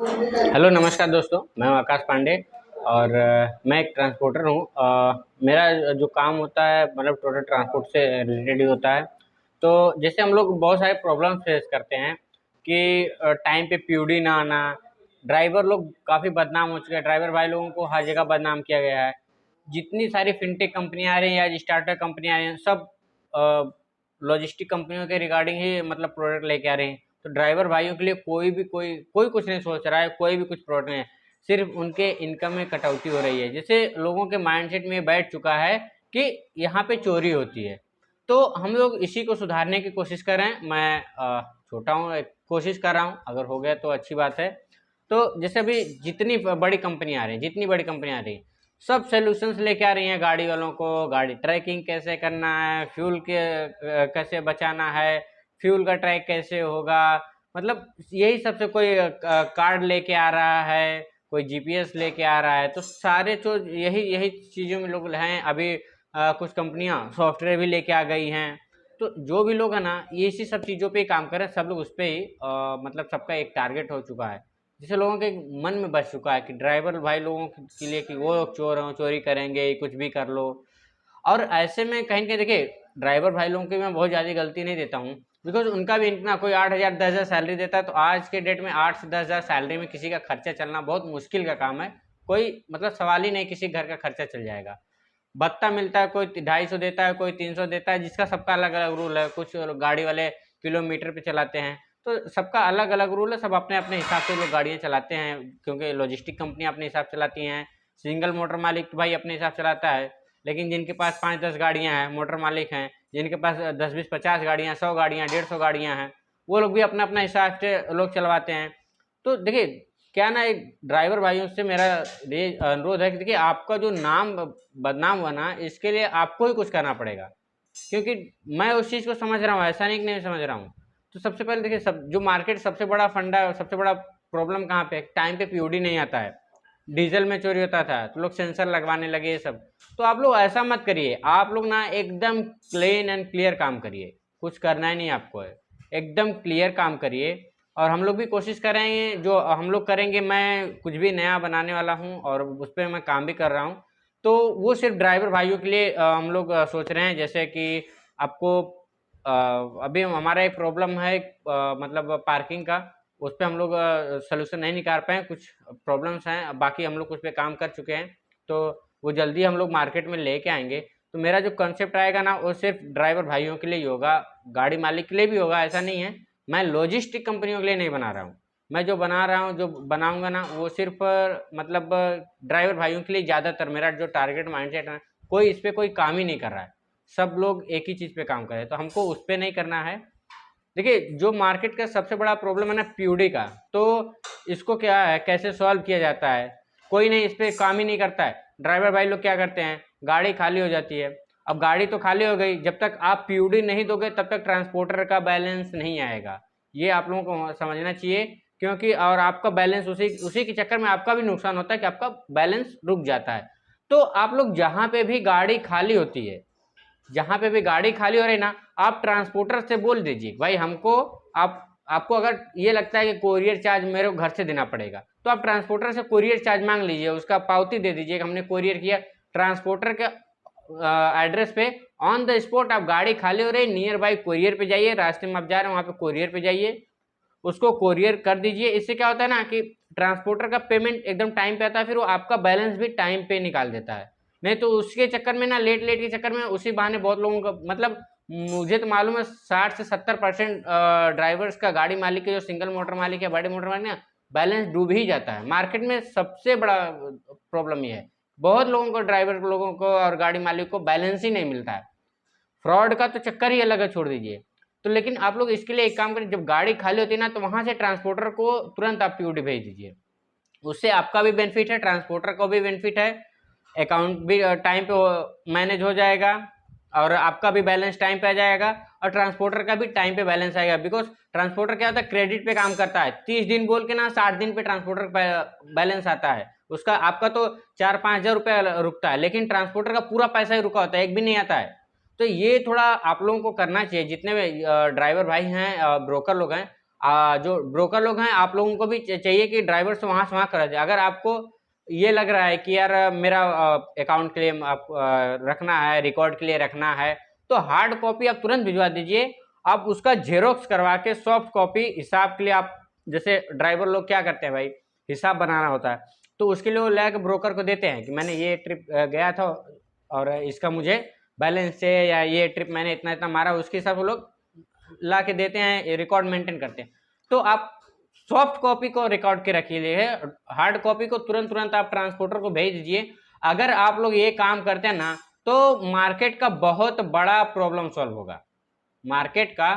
Hello नमस्कार दोस्तों, मैं हूं आकाश पांडे और मैं एक ट्रांसपोर्टर हूं। मेरा जो काम होता है मतलब टोटल ट्रांसपोर्ट से रिलेटेड ही होता है। तो जैसे हम लोग बहुत सारे प्रॉब्लम फेस करते हैं कि टाइम पे पीयूडी ना आना। ड्राइवर लोग काफ़ी बदनाम हो चुके हैं, ड्राइवर भाई लोगों को हर जगह बदनाम किया गया है। जितनी सारी फिनटेक कंपनियां आ रही हैं या स्टार्टअप कंपनियां आ रही हैं, सब लॉजिस्टिक कंपनियों के रिगार्डिंग ही मतलब प्रोडक्ट लेके आ रहे हैं। तो ड्राइवर भाइयों के लिए कोई कुछ नहीं सोच रहा है, कोई भी कुछ प्रोडक्ट नहीं है। सिर्फ उनके इनकम में कटौती हो रही है। जैसे लोगों के माइंडसेट में बैठ चुका है कि यहाँ पे चोरी होती है। तो हम लोग इसी को सुधारने की कोशिश कर रहे हैं। मैं छोटा हूँ, कोशिश कर रहा हूँ, अगर हो गया तो अच्छी बात है। तो जैसे अभी जितनी बड़ी कंपनी आ रही है, जितनी बड़ी कंपनी आ रही है, सब सॉल्यूशंस लेके आ रही हैं गाड़ी वालों को। गाड़ी ट्रैकिंग कैसे करना है, फ्यूल के कैसे बचाना है, फ्यूल का ट्रैक कैसे होगा, मतलब यही सबसे कोई कार्ड लेके आ रहा है, कोई जीपीएस लेके आ रहा है। तो सारे जो यही यही चीज़ों में लोग हैं अभी। कुछ कंपनियां सॉफ्टवेयर भी लेके आ गई हैं। तो जो भी लोग हैं ना, ये इसी सब चीज़ों पे ही काम कर रहे हैं। सब लोग उस पर ही मतलब सबका एक टारगेट हो चुका है। जैसे लोगों के मन में बस चुका है कि ड्राइवर भाई लोगों के लिए कि वो लोग चोर हैं, चोरी करेंगे, कुछ भी कर लो। और ऐसे में कहीं न कहीं देखिए, ड्राइवर भाई लोगों की मैं बहुत ज़्यादा गलती नहीं देता हूँ, बिकॉज़ उनका भी इतना कोई 8,000 10,000 सैलरी देता है। तो आज के डेट में 8 से 10,000 सैलरी में किसी का खर्चा चलना बहुत मुश्किल का काम है। कोई मतलब सवाल ही नहीं, किसी घर का खर्चा चल जाएगा। भत्ता मिलता है, कोई 250 देता है, कोई 300 देता है, जिसका सबका अलग अलग रूल है। कुछ गाड़ी वाले किलोमीटर पे चलाते हैं। तो सबका अलग अलग रूल है, सब अपने अपने हिसाब से लोग गाड़ियाँ चलाते हैं, क्योंकि लॉजिस्टिक कंपनी अपने हिसाब से चलाती हैं। सिंगल मोटर मालिक तो भाई अपने हिसाब से चलाता है। लेकिन जिनके पास 5-10 गाड़ियाँ हैं, मोटर मालिक हैं, जिनके पास 10-20-50 गाड़ियाँ, 100 गाड़ियाँ, 150 गाड़ियाँ हैं, वो लोग भी अपना अपना हिसाब से लोग चलवाते हैं। तो देखिए, क्या ना, एक ड्राइवर भाइयों से मेरा ये अनुरोध है कि देखिए, आपका जो नाम बदनाम हुआ ना, इसके लिए आपको ही कुछ करना पड़ेगा। क्योंकि मैं उस चीज़ को समझ रहा हूँ, ऐसा नहीं कि नहीं समझ रहा हूँ। तो सबसे पहले देखिए, सब जो मार्केट सबसे बड़ा फंडा है, सबसे बड़ा प्रॉब्लम कहाँ पे है, टाइम पे पीओडी नहीं आता है। डीजल में चोरी होता था तो लोग सेंसर लगवाने लगे, ये सब। तो आप लोग ऐसा मत करिए। आप लोग ना एकदम प्लेन एंड क्लियर काम करिए। कुछ करना ही नहीं आपको है, एकदम क्लियर काम करिए। और हम लोग भी कोशिश करेंगे, जो हम लोग करेंगे, मैं कुछ भी नया बनाने वाला हूँ और उस पर मैं काम भी कर रहा हूँ। तो वो सिर्फ ड्राइवर भाइयों के लिए हम लोग सोच रहे हैं। जैसे कि आपको अभी हमारा एक प्रॉब्लम है, मतलब पार्किंग का। उस पे हम लोग सॉल्यूशन नहीं निकाल पाए, कुछ प्रॉब्लम्स हैं। बाकी हम लोग उस पे काम कर चुके हैं। तो वो जल्दी हम लोग मार्केट में लेके आएंगे। तो मेरा जो कंसेप्ट आएगा ना, वो सिर्फ ड्राइवर भाइयों के लिए ही होगा, गाड़ी मालिक के लिए भी होगा, ऐसा नहीं है। मैं लॉजिस्टिक कंपनियों के लिए नहीं बना रहा हूँ। मैं जो बना रहा हूँ, जो बनाऊंगा ना, वो सिर्फ मतलब ड्राइवर भाइयों के लिए। ज़्यादातर मेरा जो टारगेट माइंडसेट है, कोई इस पर कोई काम ही नहीं कर रहा है। सब लोग एक ही चीज़ पे काम कर रहे हैं, तो हमको उस पर नहीं करना है। देखिए, जो मार्केट का सबसे बड़ा प्रॉब्लम है ना, पीयूडी का, तो इसको क्या है, कैसे सॉल्व किया जाता है, कोई नहीं इस पर काम ही नहीं करता है। ड्राइवर भाई लोग क्या करते हैं, गाड़ी खाली हो जाती है। अब गाड़ी तो खाली हो गई, जब तक आप पीयूडी नहीं दोगे तब तक ट्रांसपोर्टर का बैलेंस नहीं आएगा। ये आप लोगों को समझना चाहिए। क्योंकि और आपका बैलेंस उसी उसी के चक्कर में आपका भी नुकसान होता है कि आपका बैलेंस रुक जाता है। तो आप लोग जहाँ पे भी गाड़ी खाली होती है, जहाँ पे भी गाड़ी खाली हो रही ना, आप ट्रांसपोर्टर से बोल दीजिए, भाई हमको, आपको अगर ये लगता है कि कोरियर चार्ज मेरे को घर से देना पड़ेगा, तो आप ट्रांसपोर्टर से कोरियर चार्ज मांग लीजिए, उसका पावती दे दीजिए कि हमने कोरियर किया। ट्रांसपोर्टर के एड्रेस पे ऑन द स्पॉट, आप गाड़ी खाली हो रही, नियर बाई कोरियर पे जाइए, रास्ते में आप जा रहे हैं वहाँ पे कोरियर पे जाइए, उसको कोरियर कर दीजिए। इससे क्या होता है ना कि ट्रांसपोर्टर का पेमेंट एकदम टाइम पे आता है, फिर वो आपका बैलेंस भी टाइम पे निकाल देता है। नहीं तो उसके चक्कर में ना, लेट लेट के चक्कर में, उसी बहाने बहुत लोगों का मतलब, मुझे तो मालूम है 60 से 70% ड्राइवर्स का, गाड़ी मालिक के, जो सिंगल मोटर मालिक है, बड़े मोटर मालिक ना, बैलेंस डूब ही जाता है। मार्केट में सबसे बड़ा प्रॉब्लम ये है, बहुत लोगों को, ड्राइवर लोगों को और गाड़ी मालिक को बैलेंस ही नहीं मिलता है। फ्रॉड का तो चक्कर ही अलग है, छोड़ दीजिए। तो लेकिन आप लोग इसके लिए एक काम करें, जब गाड़ी खाली होती है ना, तो वहां से ट्रांसपोर्टर को तुरंत आप पीयूडी भेज दीजिए। उससे आपका भी बेनिफिट है, ट्रांसपोर्टर को भी बेनिफिट है, अकाउंट भी टाइम पे मैनेज हो जाएगा, और आपका भी बैलेंस टाइम पे आ जाएगा, और ट्रांसपोर्टर का भी टाइम पे बैलेंस आएगा। बिकॉज ट्रांसपोर्टर क्या होता है, क्रेडिट पे काम करता है। 30 दिन बोल के ना, 60 दिन पे ट्रांसपोर्टर बैलेंस आता है उसका। आपका तो 4-5 हज़ार रुपया रुकता है, लेकिन ट्रांसपोर्टर का पूरा पैसा ही रुका होता है, एक भी नहीं आता है। तो ये थोड़ा आप लोगों को करना चाहिए, जितने भी ड्राइवर भाई हैं, ब्रोकर लोग हैं। जो ब्रोकर लोग हैं आप लोगों को भी चाहिए कि ड्राइवर से वहाँ करा जाए। अगर आपको ये लग रहा है कि यार मेरा अकाउंट के लिए आप रखना है, रिकॉर्ड के लिए रखना है, तो हार्ड कॉपी आप तुरंत भिजवा दीजिए। आप उसका जेरोक्स करवा के सॉफ्ट कॉपी हिसाब के लिए आप, जैसे ड्राइवर लोग क्या करते हैं भाई, हिसाब बनाना होता है, तो उसके लिए वो लेकर ब्रोकर को देते हैं कि मैंने ये ट्रिप गया था और इसका मुझे बैलेंस से, या ये ट्रिप मैंने इतना इतना मारा, उसके हिसाब से लोग ला के देते हैं, रिकॉर्ड मेंटेन करते हैं। तो आप सॉफ्ट कॉपी को रिकॉर्ड के रखिए, हार्ड कॉपी को तुरंत तुरंत आप ट्रांसपोर्टर को भेज दीजिए। अगर आप लोग ये काम करते हैं ना, तो मार्केट का बहुत बड़ा प्रॉब्लम सॉल्व होगा, मार्केट का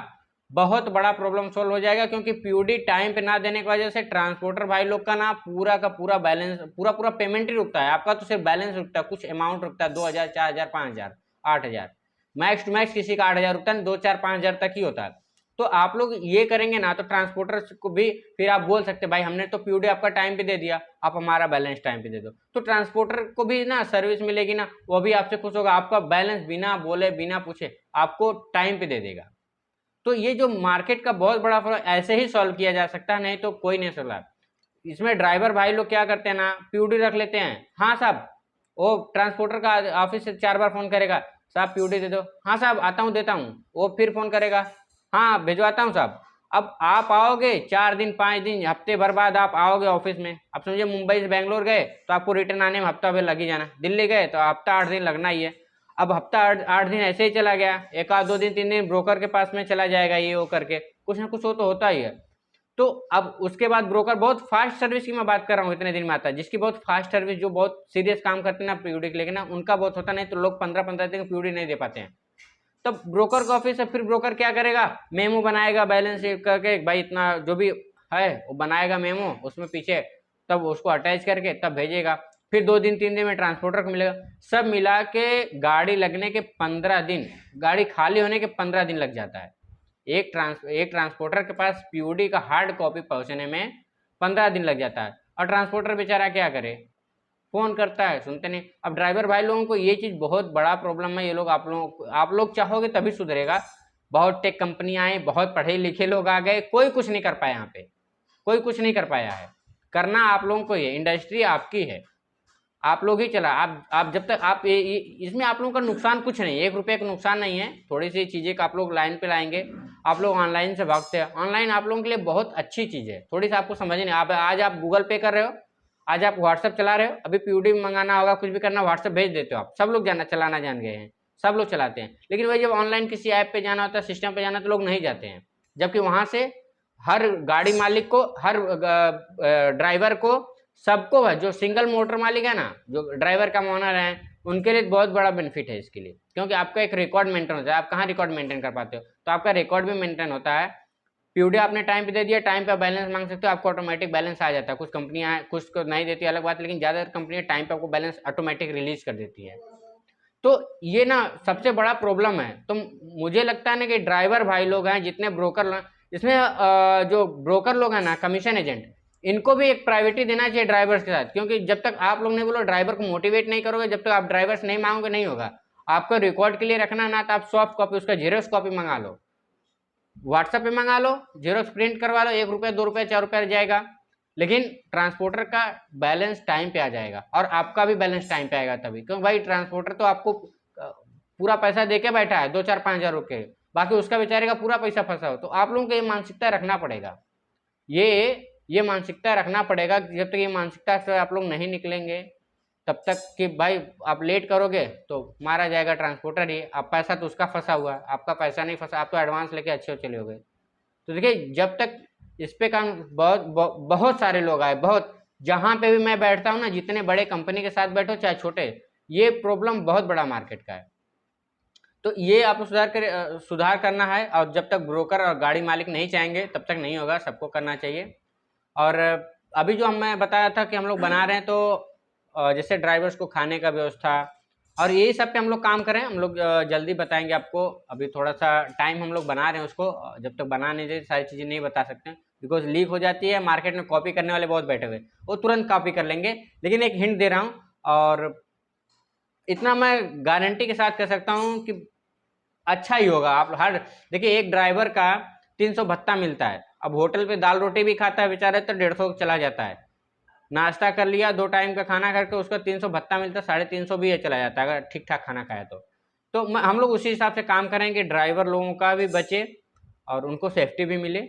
बहुत बड़ा प्रॉब्लम सॉल्व हो जाएगा। क्योंकि पीयूडी टाइम पे ना देने की वजह से ट्रांसपोर्टर भाई लोग का ना पूरा का पूरा बैलेंस, पूरा पेमेंट ही रुकता है। आपका तो सिर्फ बैलेंस रुकता है, कुछ अमाउंट रुकता है, 2000, 4000, 5000, 8000, मैक्स टू मैक्स किसी का 8000 रुकता है, 2, 4, 5000 तक ही होता है। तो आप लोग ये करेंगे ना, तो ट्रांसपोर्टर को भी फिर आप बोल सकते हैं भाई हमने तो पीयूडी आपका टाइम पे दे दिया, आप हमारा बैलेंस टाइम पे दे दो। तो ट्रांसपोर्टर को भी ना सर्विस मिलेगी ना, वो भी आपसे खुश होगा, आपका बैलेंस बिना बोले बिना पूछे आपको टाइम पे दे देगा। तो ये जो मार्केट का बहुत बड़ा फर्क ऐसे ही सॉल्व किया जा सकता है, नहीं तो कोई नहीं सॉल्व। इसमें ड्राइवर भाई लोग क्या करते हैं ना, पीयूडी रख लेते हैं, हाँ साहब, वो ट्रांसपोर्टर का ऑफिस से 4 बार फोन करेगा, साहब पीयूडी दे दो, हाँ साहब आता हूँ देता हूँ, वो फिर फोन करेगा, हाँ भिजवाता हूँ साहब। अब आप आओगे 4 दिन 5 दिन हफ्ते भर बाद आप आओगे ऑफिस में। अब समझिए मुंबई से बेंगलोर गए तो आपको रिटर्न आने में हफ्ता भर लग ही जाना, दिल्ली गए तो हफ्ता 8 दिन लगना ही है। अब हफ्ता 8 दिन ऐसे ही चला गया, एक आध 2 दिन 3 दिन ब्रोकर के पास में चला जाएगा, ये वो करके कुछ ना कुछ वो तो होता ही है। तो अब उसके बाद ब्रोकर बहुत फास्ट सर्विस की मैं बात कर रहा हूँ, इतने दिन में आता है जिसकी बहुत फास्ट सर्विस, जो बहुत सीरियस काम करते हैं ना पीयूडी के लेके ना, उनका बहुत होता, नहीं तो लोग 15-15 दिन पीयूडी नहीं दे पाते हैं। तब ब्रोकर का ऑफिस है, फिर ब्रोकर क्या करेगा, मेमो बनाएगा बैलेंस शीट करके, भाई इतना जो भी है वो बनाएगा मेमो उसमें पीछे, तब उसको अटैच करके तब भेजेगा। फिर 2 दिन 3 दिन में ट्रांसपोर्टर को मिलेगा। सब मिला के गाड़ी लगने के 15 दिन, गाड़ी खाली होने के 15 दिन लग जाता है। एक ट्रांसपोर्टर के पास पीयूडी का हार्ड कॉपी पहुंचने में 15 दिन लग जाता है, और ट्रांसपोर्टर बेचारा क्या करे, फोन करता है सुनते नहीं। अब ड्राइवर भाई लोगों को ये चीज बहुत बड़ा प्रॉब्लम है, ये लोग आप लोग चाहोगे तभी सुधरेगा। बहुत टेक कंपनियां आई, बहुत पढ़े लिखे लोग आ गए, कोई कुछ नहीं कर पाया, यहाँ पे कोई कुछ नहीं कर पाया है। करना आप लोगों को, ये इंडस्ट्री आपकी है, आप लोग ही चला। आप जब तक आप इसमें आप लोगों का नुकसान कुछ नहीं, 1 रुपये का नुकसान नहीं है। थोड़ी सी चीजें का आप लोग लाइन पे लाएंगे, आप लोग ऑनलाइन से भागते हैं, ऑनलाइन आप लोगों के लिए बहुत अच्छी चीज है। थोड़ी सी आपको समझ नहीं, आप आज आप गूगल पे कर रहे हो, आज आप व्हाट्सअप चला रहे हो, अभी पीयूडी मंगाना होगा, कुछ भी करना, व्हाट्सअप भेज देते हो आप, सब लोग चलाना जान गए हैं, सब लोग चलाते हैं। लेकिन वही जब ऑनलाइन किसी ऐप पे जाना होता है, सिस्टम पे जाना, तो लोग नहीं जाते हैं। जबकि वहां से हर गाड़ी मालिक को, हर ड्राइवर को, सबको है, जो सिंगल मोटर मालिक है ना, जो ड्राइवर का ओनर है, उनके लिए बहुत बड़ा बेनिफिट है इसके लिए। क्योंकि आपका एक रिकॉर्ड मेंटेन होता है, आप कहाँ रिकॉर्ड मेंटेन कर पाते हो, तो आपका रिकॉर्ड भी मेंटेन होता है। पीयूडी आपने टाइम पे दे दिया, टाइम पे बैलेंस मांग सकते हो, आपको ऑटोमेटिक बैलेंस आ जाता है। कुछ कंपनियां कुछ को नहीं देती, अलग बात, लेकिन ज़्यादातर कंपनियां टाइम पे आपको बैलेंस ऑटोमेटिक रिलीज कर देती है। तो ये ना सबसे बड़ा प्रॉब्लम है। तो मुझे लगता है ना कि ड्राइवर भाई लोग हैं, जितने ब्रोकर, इसमें जो ब्रोकर लोग हैं ना, कमीशन एजेंट, इनको भी एक प्राइवेटी देना चाहिए ड्राइवर्स के साथ। क्योंकि जब तक आप लोग नहीं बोलो, ड्राइवर को मोटिवेट नहीं करोगे, जब तक आप ड्राइवर्स नहीं मांगोगे नहीं होगा। आपको रिकॉर्ड के लिए रखना ना, तो आप सॉफ्ट कॉपी, उसका जेरोक्स कॉपी मंगा लो, व्हाट्सएप पे मंगा लो, जेरोक्स प्रिंट करवा लो, 1 रुपये 2 रुपये 4 रुपये जाएगा। लेकिन ट्रांसपोर्टर का बैलेंस टाइम पे आ जाएगा, और आपका भी बैलेंस टाइम पे आएगा तभी। क्योंकि भाई ट्रांसपोर्टर तो आपको पूरा पैसा दे के बैठा है, 2-4-5 हजार रुपये, बाकी उसका बेचारे का पूरा पैसा फंसा हो। तो आप लोगों को ये मानसिकता रखना पड़ेगा, ये मानसिकता रखना पड़ेगा। जब तक ये मानसिकता से आप लोग नहीं निकलेंगे, तब तक कि भाई आप लेट करोगे तो मारा जाएगा ट्रांसपोर्टर ही, आप पैसा तो उसका फंसा हुआ है, आपका पैसा नहीं फंसा, आप तो एडवांस लेके अच्छे चले हो गए। तो देखिए, जब तक इस पे काम, बहुत सारे लोग आए, बहुत, जहां पे भी मैं बैठता हूँ ना, जितने बड़े कंपनी के साथ बैठो चाहे छोटे, ये प्रॉब्लम बहुत बड़ा मार्केट का है। तो ये आपको सुधार करना है। और जब तक ब्रोकर और गाड़ी मालिक नहीं चाहेंगे तब तक नहीं होगा, सबको करना चाहिए। और अभी जो मैं बताया था कि हम लोग बना रहे हैं, तो जैसे ड्राइवर्स को खाने का व्यवस्था, और यही सब पे हम लोग काम करें। हम लोग जल्दी बताएंगे आपको, अभी थोड़ा सा टाइम हम लोग बना रहे हैं उसको, जब तक बना नहीं दे सारी चीज़ें नहीं बता सकते, बिकॉज लीक हो जाती है। मार्केट में कॉपी करने वाले बहुत बैठे हुए, वो तुरंत कॉपी कर लेंगे। लेकिन एक हिंट दे रहा हूँ, और इतना मैं गारंटी के साथ कह सकता हूँ कि अच्छा ही होगा। आप हर देखिए, एक ड्राइवर का 300 भत्ता मिलता है, अब होटल पे दाल रोटी भी खाता है बेचारे तो 150 चला जाता है। नाश्ता कर लिया, 2 टाइम का खाना करके उसका 300 भत्ता मिलता है, 350 भी ये चला जाता है अगर ठीक ठाक खाना खाया तो हम लोग उसी हिसाब से काम करें कि ड्राइवर लोगों का भी बचे और उनको सेफ्टी भी मिले।